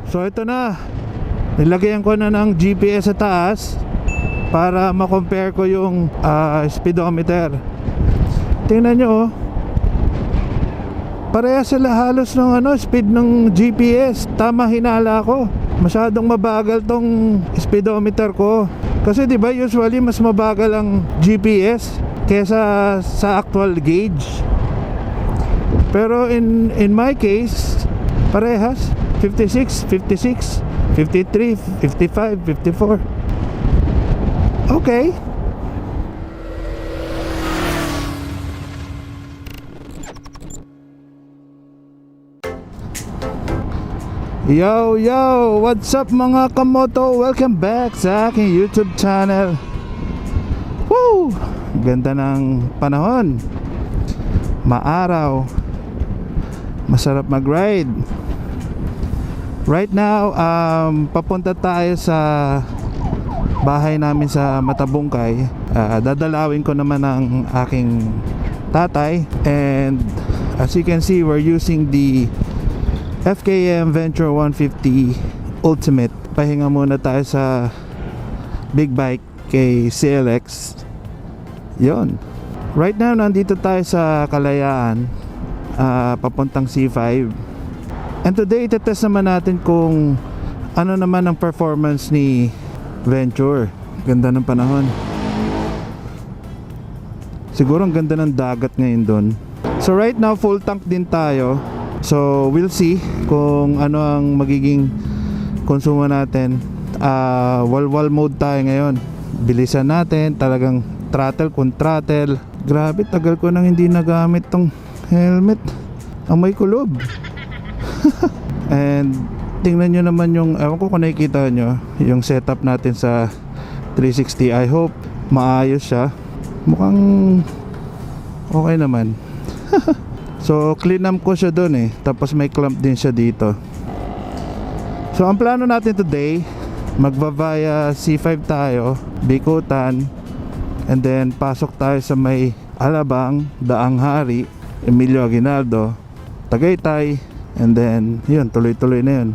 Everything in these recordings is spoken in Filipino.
So ito na, nilagyan ko na ng GPS sa taas para ma-compare ko yung speedometer. Tingnan nyo oh, parehas sila halos ng speed ng GPS. Tama hinala ko, masyadong mabagal tong speedometer ko. Kasi di ba usually mas mabagal ang GPS kesa sa actual gauge. Pero in my case, parehas 56, 56, 53, 55, 54. Okay. Yo, what's up mga kamoto? Welcome back sa aking YouTube channel. Woo! Ganda ng panahon. Maaraw. Masarap mag-ride. Right now, papunta tayo sa bahay namin sa Matabungkay. Dadalawin ko naman ang aking tatay. And as you can see, we're using the FKM Venture 150 Ultimate. Pahinga muna tayo sa big bike kay CLX. Yon. Right now, nandito tayo sa Kalayaan, papuntang C5. And today, itetest naman natin kung ano naman ang performance ni Venture. Ganda ng panahon. Siguro ang ganda ng dagat ngayon doon. So right now, full tank din tayo. So we'll see kung ano ang magiging konsumo natin. Walwal mode tayo ngayon. Bilisan natin, talagang throttle kung throttle. Grabe, tagal ko nang hindi nagamit tong helmet. Ang may kulob. And tingnan nyo naman yung, ewan ko kung nakikita nyo yung setup natin sa 360. I hope maayos siya. Mukhang okay naman. So clean up ko siya doon eh. Tapos may clamp din siya dito. So ang plano natin today, magva-via C5 tayo, Bikutan, and then pasok tayo sa may Alabang, Daang Hari, Emilio Aguinaldo, Tagaytay, and then yun, tuloy-tuloy na yun.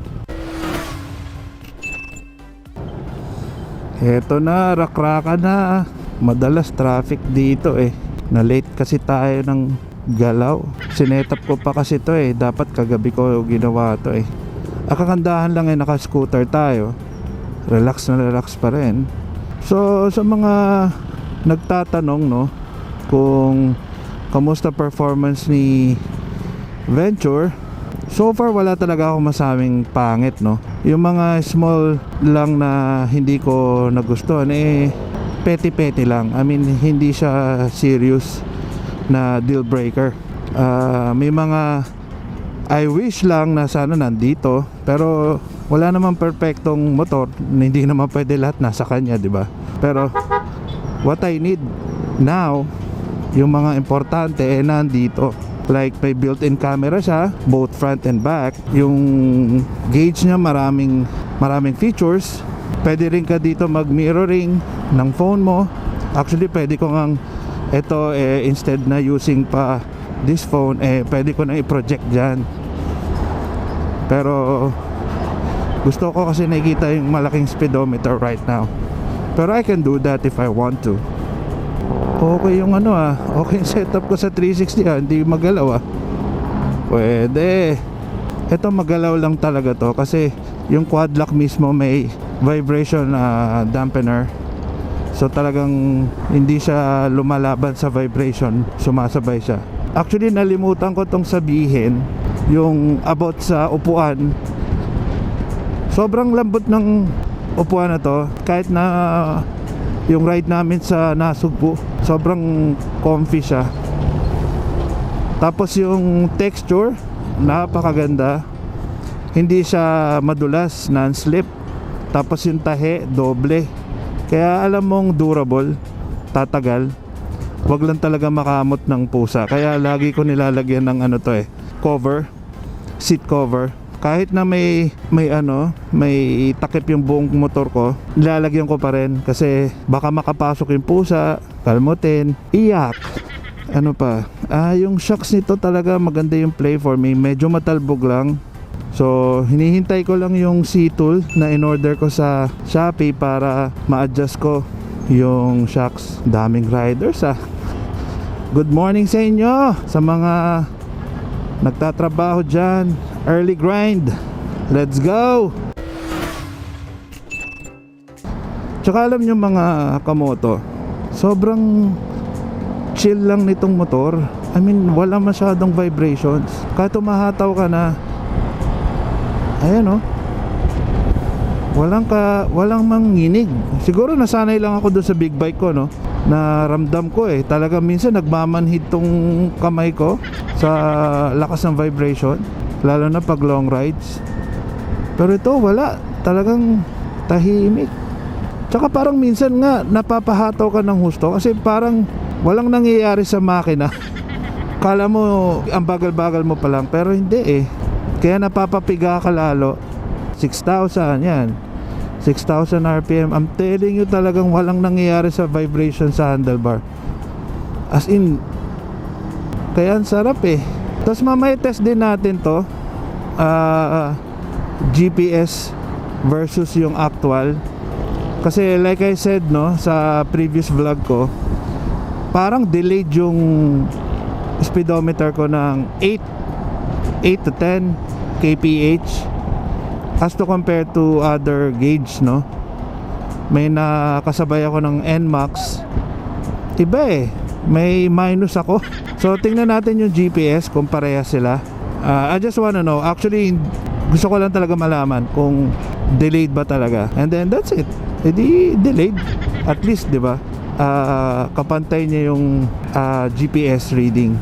Eto na, rakraka na. Madalas traffic dito eh. Na-late kasi tayo ng galaw. Sinetap ko pa kasi to eh. Dapat kagabi ko ginawa to eh. Kagandahan lang eh, naka-scooter tayo. Relax na relax pa rin. So sa mga nagtatanong no, kung kamusta performance ni Venture, so far wala talaga ako masabing pangit no. Yung mga small lang na hindi ko nagustuhan eh, petty lang. I mean, hindi siya serious na deal breaker. May mga I wish lang na sana nandito, pero wala namang perfectong motor, hindi naman pwede lahat nasa kanya, di ba? Pero what I need now, yung mga importante eh nandito. Like may built-in camera siya, both front and back. Yung gauge niya maraming features. Pwede rin ka dito mag-mirroring ng phone mo. Actually pwede ko ngang ito eh, instead na using pa this phone eh, pwede ko na i-project dyan. Pero gusto ko kasi nakikita yung malaking speedometer right now. Pero I can do that if I want to. Okay yung okay yung setup ko sa 360 hindi magalaw Pwede. Ito magalaw lang talaga to kasi yung quad lock mismo may vibration dampener. So talagang hindi siya lumalaban sa vibration, sumasabay siya. Actually nalimutan ko tong sabihin, yung about sa upuan. Sobrang lambot ng upuan na to. Kahit na yung ride namin sa Nasugbu, sobrang comfy siya. Tapos yung texture, napakaganda. Hindi siya madulas, non-slip. Tapos yung tahe, doble. Kaya alam mong durable, tatagal. Wag lang talaga makamot ng pusa. Kaya lagi ko nilalagyan ng cover, seat cover. Kahit na may takip yung buong motor ko, nilalagyan ko pa rin kasi baka makapasok yung pusa, kalmutin, iyak. Ano pa? Yung shocks nito talaga maganda yung play for me. Medyo matalbog lang. So hinihintay ko lang yung C-tool na in-order ko sa Shopee para ma-adjust ko yung shocks. Daming riders Good morning sa inyo, sa mga nagtatrabaho dyan. Early grind, let's go. Tsaka alam nyo mga kamoto, sobrang chill lang nitong motor. I mean, wala masyadong vibrations. Kahit umahataw ka na, ayan walang manginig. Siguro nasanay lang ako doon sa big bike ko, no? Na ramdam ko talaga minsan nagmamanhid tong kamay ko sa lakas ng vibration, lalo na pag long rides. Pero ito wala, talagang tahimik. Tsaka parang minsan nga napapahataw ka ng husto kasi parang walang nangyayari sa makina. Kala mo ang bagal-bagal mo pa lang, pero hindi kaya napapapiga ka lalo. 6,000 yan, 6,000 RPM. I'm telling you, talagang walang nangyayari sa vibration sa handlebar. As in, kaya ang sarap Tapos mamaya test din natin to, GPS versus yung actual. Kasi like I said sa previous vlog ko, parang delayed yung speedometer ko ng 8 to 10 kph as to compare to other gauge, May nakasabay ako ng NMAX, iba may minus ako. So tingnan natin yung GPS kung parehas sila. I just wanna know, actually gusto ko lang talaga malaman kung delayed ba talaga, and then that's it. Edi delayed, at least, di ba? Kapantay niya yung GPS reading.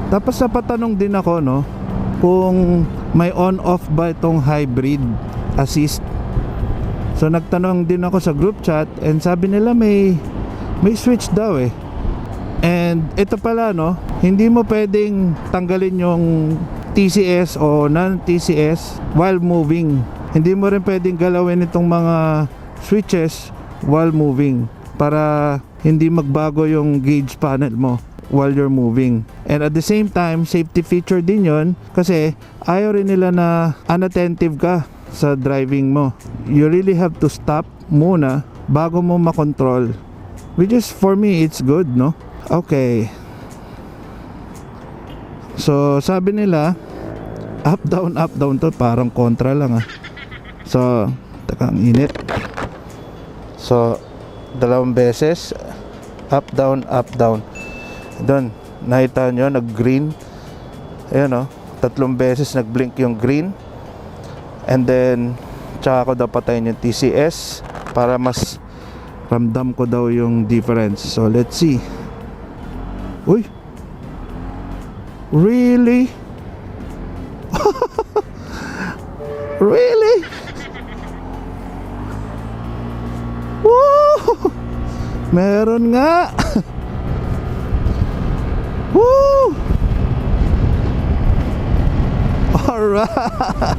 Tapos napatanong din ako kung may on-off ba itong hybrid assist. So nagtanong din ako sa group chat, and sabi nila may switch daw And ito pala hindi mo pwedeng tanggalin yung TCS o non-TCS while moving. Hindi mo rin pwedeng galawin itong mga switches while moving para hindi magbago yung gauge panel mo while you're moving. And at the same time, safety feature din yon, kasi ayaw rin nila na unattentive ka sa driving mo. You really have to stop muna bago mo makontrol, which is, for me, it's good, Okay, so sabi nila up down to, parang kontra lang So teka, ang init. So dalawang beses up down. Doon, nakita nyo, nag-green. Ayan tatlong beses nag-blink yung green. And then tsaka ko daw patayin yung TCS para mas ramdam ko daw yung difference. So let's see. Uy, really? Really? Woo! Meron nga. Woo! Alright.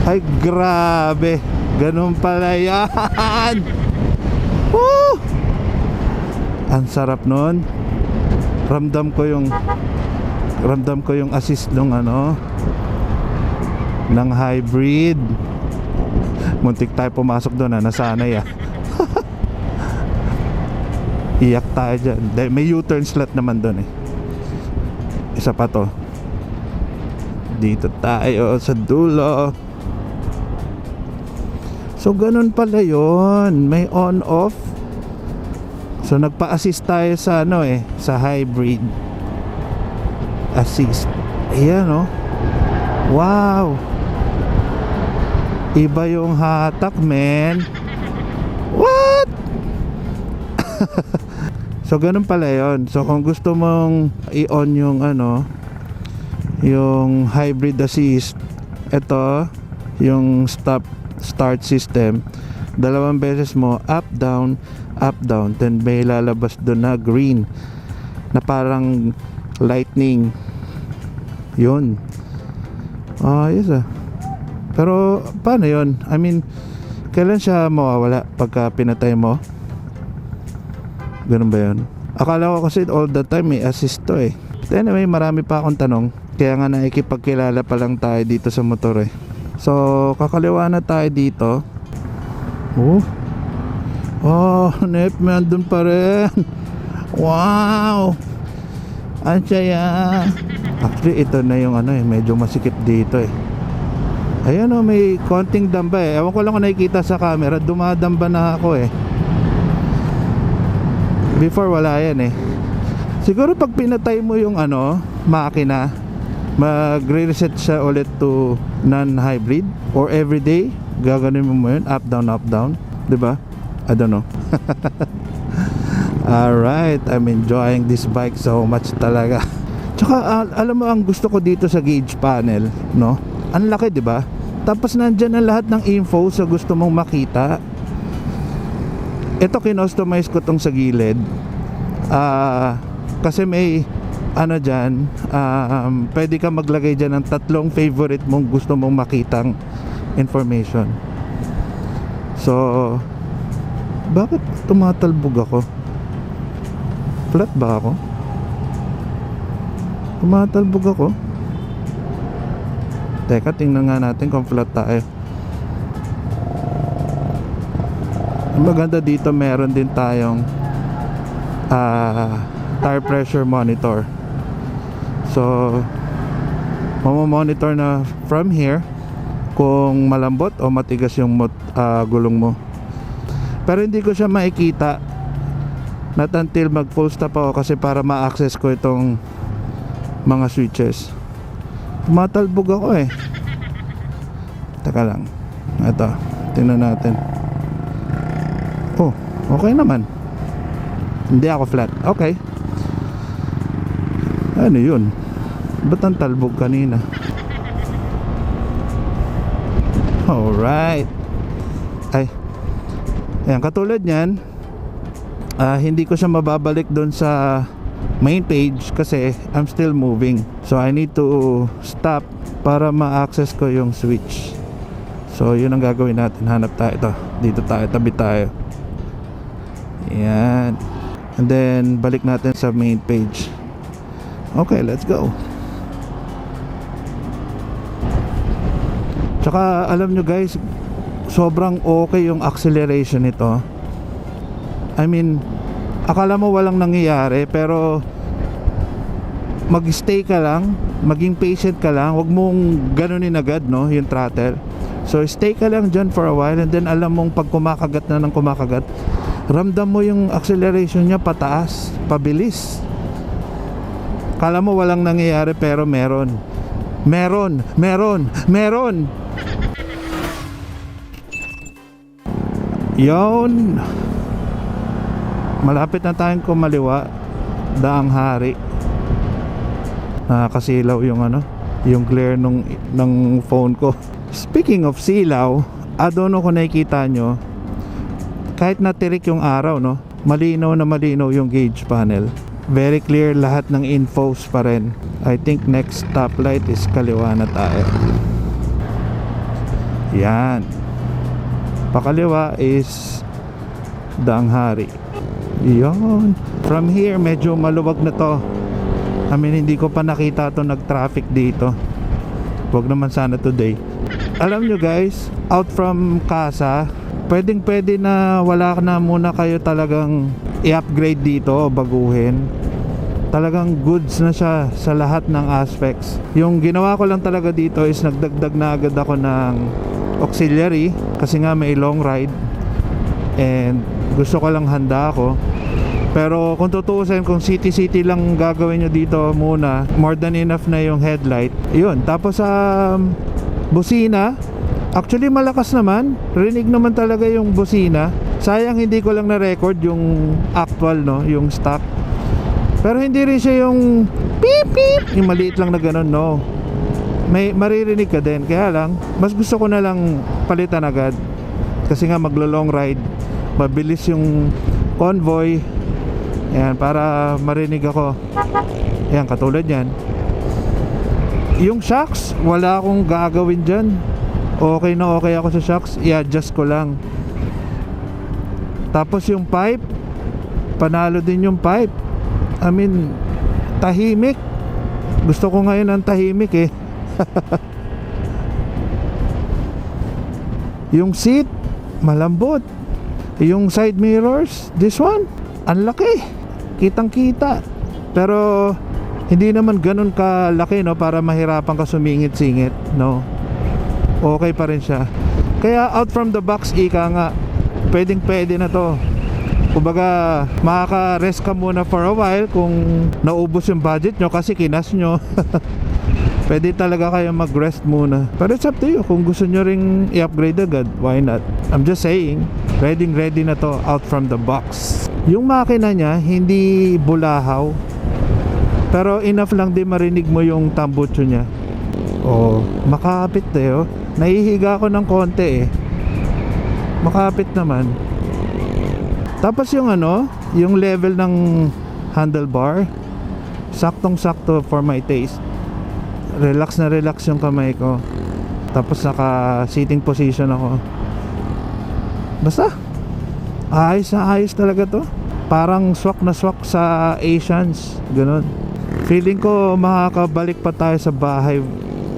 Ay, grabe. Ganun pala yan. Woo! Ang sarap nun. Ramdam ko yung assist ng ng hybrid. Muntik tayo pumasok doon nasanay Iyak tayo dyan. May U-turn slot naman doon Isa pa to. Dito tayo sa dulo. So ganun pala yun. May on-off. So nagpa-assist tayo sa sa hybrid assist. Ayan Wow. Iba yung hatak, man. What? So ganun pala yun. So kung gusto mong i-on yung yung hybrid assist, ito yung start system, dalawang beses mo up down, then may lalabas doon na green na parang lightning. Yun. Yes Pero paano yun? I mean, kailan siya mawawala pagka pinatay mo? Ganun ba yun? Akala ko kasi all the time may assist to But anyway, marami pa akong tanong. Kaya nga nakikipagkilala pa lang tayo dito sa motor eh. So, kakaliwa na tayo dito. Nep, may andun pa rin. Wow! Ang saya. Actually, ito na yung medyo masikip dito eh. Ayan may konting damba eh. Ewan ko lang kung nakikita sa camera, dumadamba na ako eh. Before wala yan eh. Siguro pag pinatay mo yung makina, magre-reset siya ulit to non-hybrid or everyday. Gaganin mo yun, up down, 'di ba? I don't know. Alright, I'm enjoying this bike so much talaga. Tsaka alam mo ang gusto ko dito sa gauge panel, no? Ang laki, 'di ba? Tapos nandiyan ang lahat ng info sa gusto mong makita. Ito kinostomize ko tong sa gilid. Kasi may dyan, pwede ka maglagay dyan ng 3 favorite mong gusto mong makitang information. So, bakit tumatalbog ako? Flat ba ako? Tumatalbog ako? Teka, tingnan nga natin kung flat tayo. Ang maganda dito, meron din tayong tire pressure monitor. So, mamamonitor na from here kung malambot o matigas yung gulong mo. Pero hindi ko siya makikita not until mag full stop ako, kasi para ma-access ko itong mga switches. Tumatalbog ako eh. Teka lang. Ito, tingnan natin. Okay naman. Hindi ako flat. Okay. Ano yun? Ba't ang talbog kanina? Alright. Ayan, katulad nyan, hindi ko siya mababalik doon sa main page kasi I'm still moving. So I need to stop para ma-access ko yung switch. So yun ang gagawin natin. Hanap tayo ito. Dito tayo, tabi tayo. Ayan. And then balik natin sa main page. Okay, let's go. Tsaka alam nyo guys, sobrang okay yung acceleration nito. I mean, akala mo walang nangyayari, pero mag-stay ka lang, maging patient ka lang, wag mong ganunin agad yung throttle. So stay ka lang dyan for a while, and then alam mong pag kumakagat na ng kumakagat, ramdam mo yung acceleration niya pataas, pabilis. Akala mo walang nangyayari, pero meron. Yon. Malapit na tayong kumaliwa. Daang Hari. Nakakasilaw yung glare ng phone ko. Speaking of silaw, I don't know kung nakikita nyo, kahit natirik yung araw, malinaw na malinaw yung gauge panel. Very clear, lahat ng infos pa rin. I think next stoplight is kaliwa na tayo. Yan. Pakaliwa is Daang Hari. Yan. From here, medyo maluwag na to. I mean, hindi ko pa nakita to nag-traffic dito. Wag naman sana today. Alam nyo guys, out from casa, pwede na wala na muna kayo talagang i-upgrade dito o baguhin. Talagang goods na siya sa lahat ng aspects. Yung ginawa ko lang talaga dito is nagdagdag na agad ako ng auxiliary kasi nga may long ride and gusto ko lang handa ako. Pero kung tutuusin, kung city lang gagawin nyo dito muna, more than enough na yung headlight. Yun, tapos sa busina, actually malakas naman, rinig naman talaga yung busina. Sayang hindi ko lang na-record yung actual, yung stock. Pero hindi rin siya yung beep beep, yung maliit lang na ganun, no. May maririnig ka din, kaya lang mas gusto ko na lang palitan agad kasi nga maglo-long ride, mabilis yung convoy. Ayan, para marinig ako. Ayan, katulad yan. Yung shocks, wala akong gagawin dyan. Okay na okay ako sa shocks, i-adjust ko lang. Tapos yung pipe, panalo din yung pipe. I mean, tahimik, Gusto ko ngayon ng tahimik eh. Yung seat, malambot. Yung side mirrors, this one, ang laki. Kitang kita. Pero hindi naman ganun kalaki, no, para mahirapan ka sumingit-singit, no. Okay pa rin siya. Kaya out from the box, ika nga, pwedeng pwede na to. Kumbaga, makaka-rest ka muna for a while kung naubos yung budget nyo kasi kinas nyo. Pwede talaga kayo mag-rest muna. Pero it's up to you. Kung gusto nyo ring i-upgrade agad, why not? I'm just saying, ready na to out from the box. Yung makina niya, hindi bulahaw. Pero enough lang din marinig mo yung tambutso niya. Oh, makapit eh, oh. Nahihiga ako ng konti eh. Makapit naman. Tapos yung ano, yung level ng handlebar, saktong-sakto for my taste. Relax na relax yung kamay ko. Tapos naka sitting position ako. Basta ayos na ayos talaga to. Parang swak na swak sa Asians. Ganun. Feeling ko makakabalik pa tayo sa bahay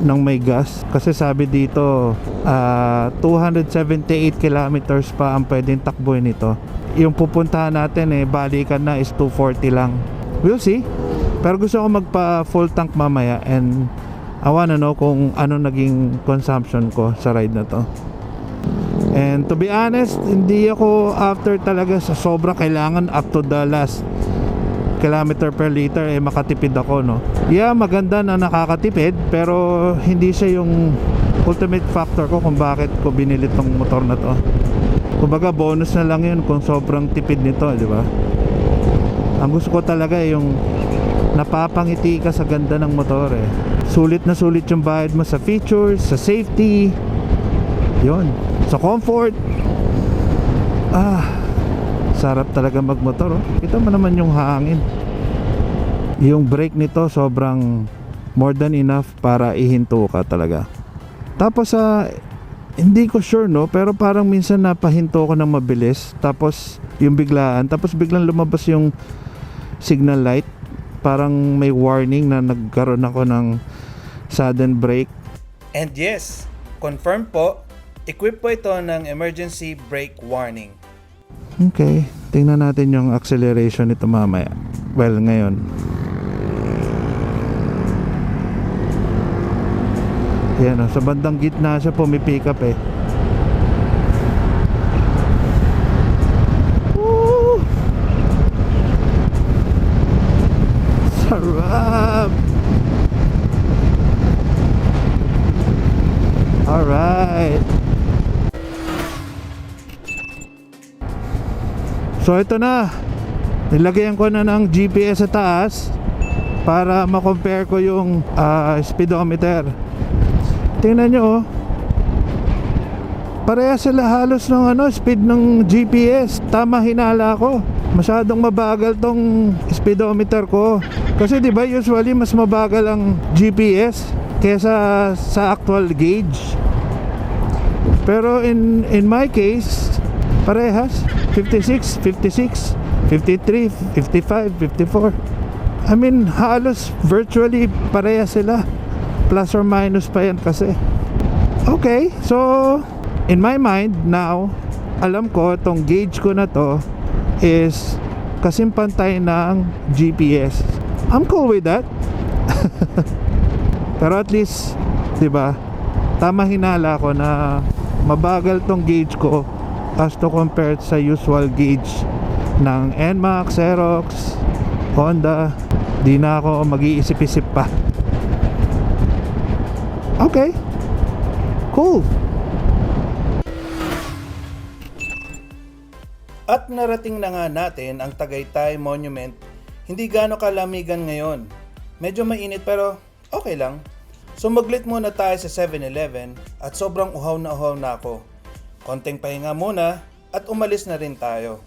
ng may gas. Kasi sabi dito 278 kilometers pa ang pwedeng takbuhin nito. Yung pupuntahan natin balikan na is 240 lang. We'll see. Pero gusto ko magpa full tank mamaya, and I wanna know kung ano naging consumption ko sa ride na to. And to be honest, hindi ako after talaga sa sobra kailangan up to the last kilometer per liter makatipid ako, no. Yeah, maganda na nakakatipid, pero hindi siya yung ultimate factor ko kung bakit ko binili tong motor na to. Kumbaga bonus na lang yun kung sobrang tipid nito, di ba? Ang gusto ko talaga yung napapangiti ka sa ganda ng motor eh. Sulit na sulit yung bayad mo sa features, sa safety, yun, sa comfort. Sarap talaga magmotor, oh. Kita mo naman yung hangin. Yung brake nito sobrang more than enough para ihinto ka talaga. Tapos hindi ko sure, no, pero parang minsan napahinto ko ng mabilis, tapos yung biglaan, tapos biglang lumabas yung signal light. Parang may warning na nagkaroon ako ng sudden brake. And yes, confirm po, equip po ito ng emergency brake warning. Okay, tingnan natin yung acceleration nito mamaya. Well, ngayon. Yan, sa bandang gitna siya pumipick up eh. Woo! Sarap! Alright. So ito na, nilagyan ko na ng GPS sa taas para ma-compare ko yung speedometer. Tingnan nyo, oh. Pareha sila halos ng speed ng GPS. Tama hinala ko. Masyadong mabagal tong speedometer ko. Kasi 'di ba usually mas mabagal ang GPS kaysa sa actual gauge. Pero in my case, parehas. 56, 56, 53, 55, 54. I mean, halos virtually pareha sila. Plus or minus pa yan kasi. Okay, so in my mind now, alam ko itong gauge ko na to is kasimpantay ng GPS. I'm cool with that. Pero at least, 'di ba? Tama hinala ko na mabagal tong gauge ko as to compare sa usual gauge ng NMAX, Xerox, Honda. Di na ako mag-iisip-isip pa. Okay, cool. At narating na nga natin ang Tagaytay Monument. Hindi gaano kalamigan ngayon. Medyo mainit pero okay lang. Sumaglit muna tayo sa 7-Eleven at sobrang uhaw na ako. Konting pahinga muna at umalis na rin tayo.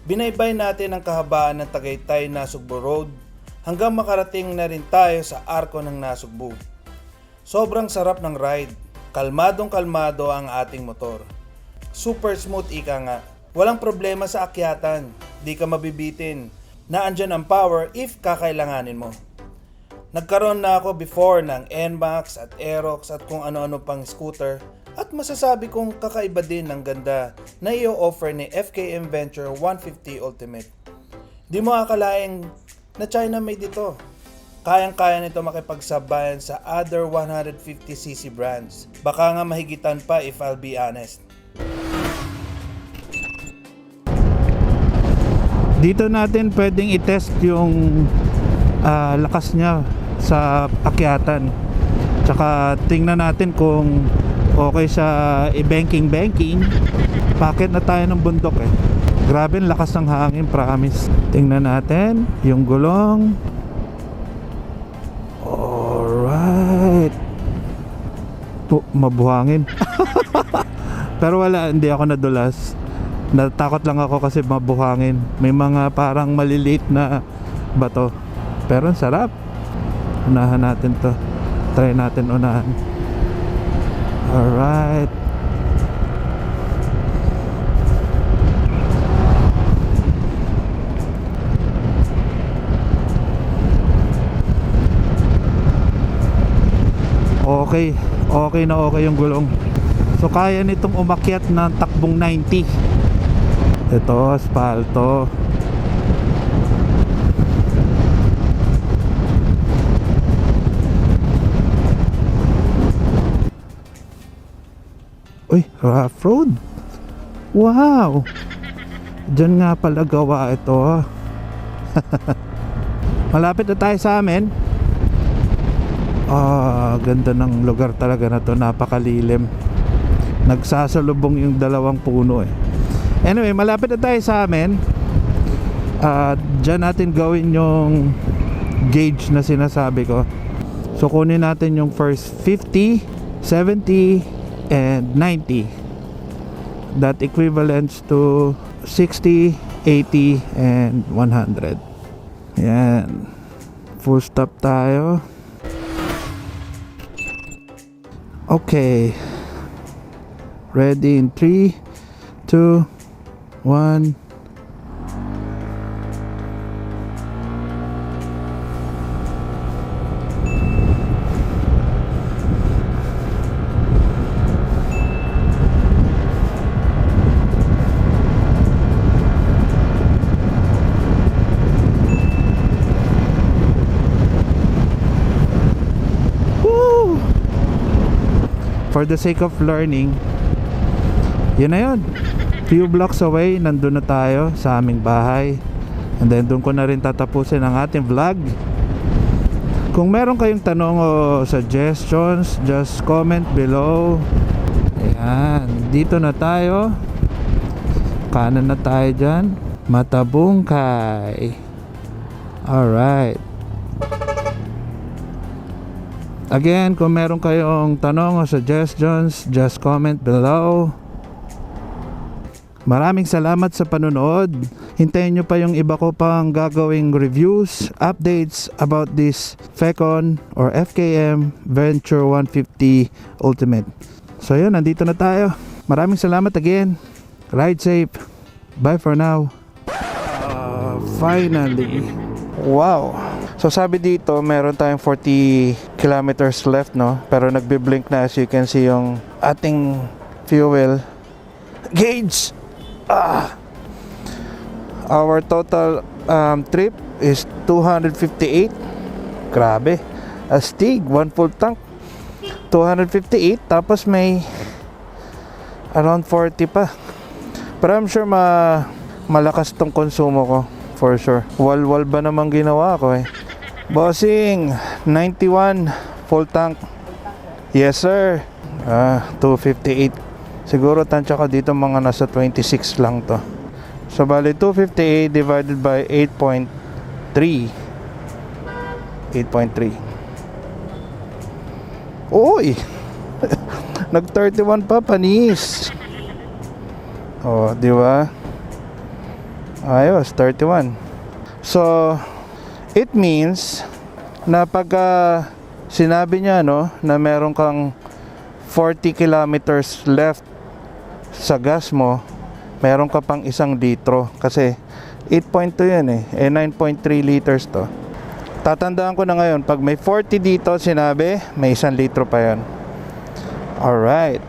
Binaybay natin ang kahabaan ng Tagaytay Nasugbu Road hanggang makarating na rin tayo sa arko ng Nasugbu. Sobrang sarap ng ride. Kalmadong kalmado ang ating motor. Super smooth ika nga. Walang problema sa akyatan. Di ka mabibitin. Naandyan ang power if kakailanganin mo. Nagkaroon na ako before ng NMAX at Aerox at kung ano-ano pang scooter at masasabi kong kakaiba din ng ganda na i-offer ni FKM Venture 150 Ultimate. Di mo akalaing na China made ito. Kayang-kaya nito makipagsabayan sa other 150cc brands. Baka nga mahigitan pa if I'll be honest. Dito natin pwedeng i-test yung lakas niya sa akyatan. Tsaka tingnan natin kung okay sa i-banking. Packet na tayo ng bundok eh. Grabe ang lakas ng hangin, promise. Tingnan natin yung gulong. Alright. Mabuhangin. Pero wala, hindi ako nadulas. Natakot lang ako kasi mabuhangin. May mga parang maliliit na bato. Pero ang sarap. Unahan natin to. Try natin unahan. Alright. Okay na okay yung gulong. So kaya nitong umakyat ng takbong 90. Ito, asfalto. Uy, rough road. Wow. Diyan nga pala gawa ito. Malapit na tayo sa amin. Ganda ng lugar talaga na to. Napakalilim. Nagsasalubong yung dalawang puno eh. Anyway, malapit na tayo sa amin. Diyan natin gawin yung gauge na sinasabi ko. So kunin natin yung first 50, 70 and 90. That equivalents to 60, 80 and 100. Yan. Full stop tayo. Okay. Ready in 3, 2, 1. For the sake of learning, yun na yun. Few blocks away, nandun na tayo sa aming bahay. And then doon ko na rin tatapusin ang ating vlog. Kung meron kayong tanong o suggestions, just comment below. Ayan, dito na tayo. Kanan na tayo dyan. Matabungkay. Alright. Again, kung meron kayong tanong o suggestions, just comment below. Maraming salamat sa panonood. Hintayin nyo pa yung iba ko pang gagawing reviews, updates about this FECON or FKM Venture 150 Ultimate. So yun, nandito na tayo. Maraming salamat again. Ride safe. Bye for now. Finally. Wow. So sabi dito, meron tayong 40 kilometers left, no? Pero nagbi-blink na, as you can see, yung ating fuel gauge. Our total trip is 258. Grabe. Astig, 1 full tank. 258, tapos may around 40 pa. Pero I'm sure malakas tong konsumo ko. For sure. Wal ba namang ginawa ko eh. Bossing, 91 full tank. Yes sir. 258. Siguro tansya ko dito mga nasa 26 lang to. So bali 258 divided by 8.3. 8.3. Oy. Nag 31 pa, panis. Oh, di ba? Ayos, 31. So it means na pagka sinabi niya, no, na meron kang 40 kilometers left sa gas mo, meron ka pang 1 litro kasi 8.2 yan eh 9.3 liters to. Tatandaan ko na ngayon, pag may 40 dito sinabi, may 1 litro pa yan. Alright.